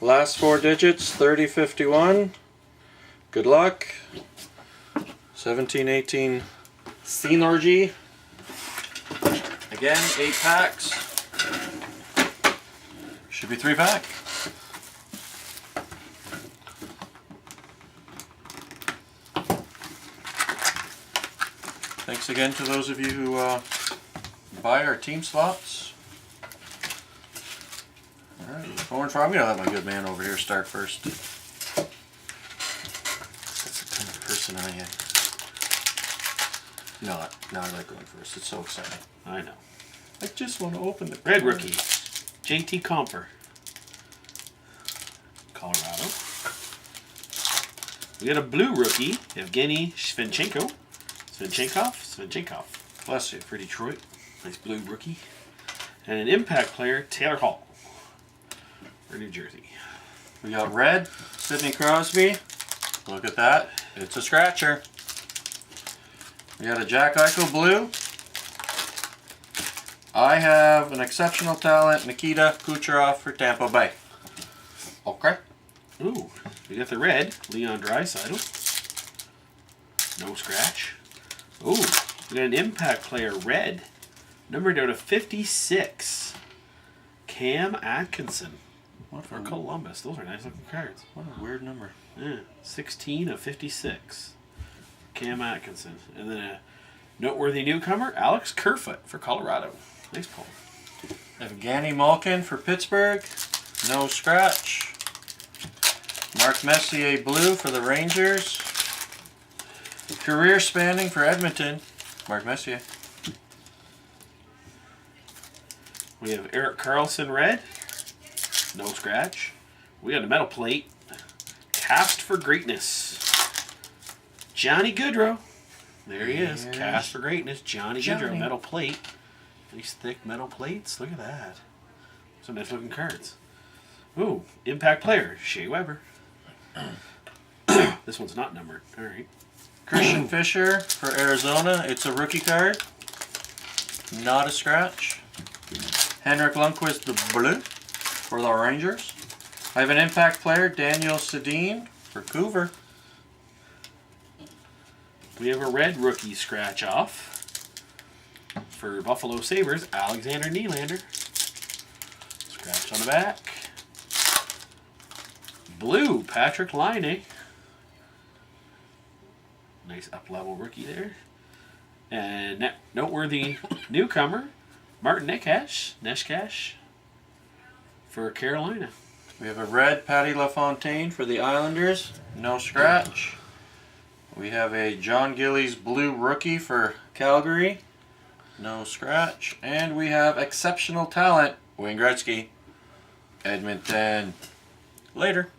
Last four digits, 3051. Good luck. 1718 Synergy. Again, 8 packs. Should be 3 pack. Thanks again to those of you who buy our team slots. Alright, going for, I'm going to let my good man over here start first. That's the kind of person I am. No, I like going first. It's so exciting. I know. I just want to open the Red rookie, JT Compher, Colorado. We got a blue rookie, Evgeny Svenchenkov Bless you. for Detroit. Nice blue rookie. And an impact player, Taylor Hall for New Jersey. We got red, Sidney Crosby. Look at that. It's a scratcher. We got a Jack Eichel blue. I have an exceptional talent, Nikita Kucherov for Tampa Bay. Okay. Ooh, we got the red, Leon Draisaitl. No scratch. Ooh, we got an impact player, red, numbered out of 56. Cam Atkinson for Columbus. Those are nice looking cards. What a weird number. Yeah, 16 of 56. Cam Atkinson. And then a noteworthy newcomer, Alex Kerfoot for Colorado. Nice pull. Evgeny Malkin for Pittsburgh. No scratch. Mark Messier blue for the Rangers. Career spanning for Edmonton. Mark Messier. We have Erik Karlsson red. No scratch. We got a metal plate. Cast for greatness. Johnny Gaudreau. There he is. Cast for greatness. Johnny Gaudreau. Metal plate. Nice thick metal plates. Look at that. Some nice looking cards. Ooh, impact player, Shea Weber. This one's not numbered. All right. Christian Fisher for Arizona. It's a rookie card. Not a scratch. Henrik Lundqvist the blue for the Rangers. I have an impact player, Daniel Sedin for Vancouver. We have a red rookie scratch off for Buffalo Sabres, Alexander Nylander. Scratch on the back. Blue, Patrick Laine. Nice up-level rookie there. And noteworthy newcomer, Martin Necas for Carolina. We have a red Patty LaFontaine for the Islanders. No scratch. We have a John Gillies blue rookie for Calgary. No scratch. And we have exceptional talent, Wayne Gretzky, Edmonton. Later.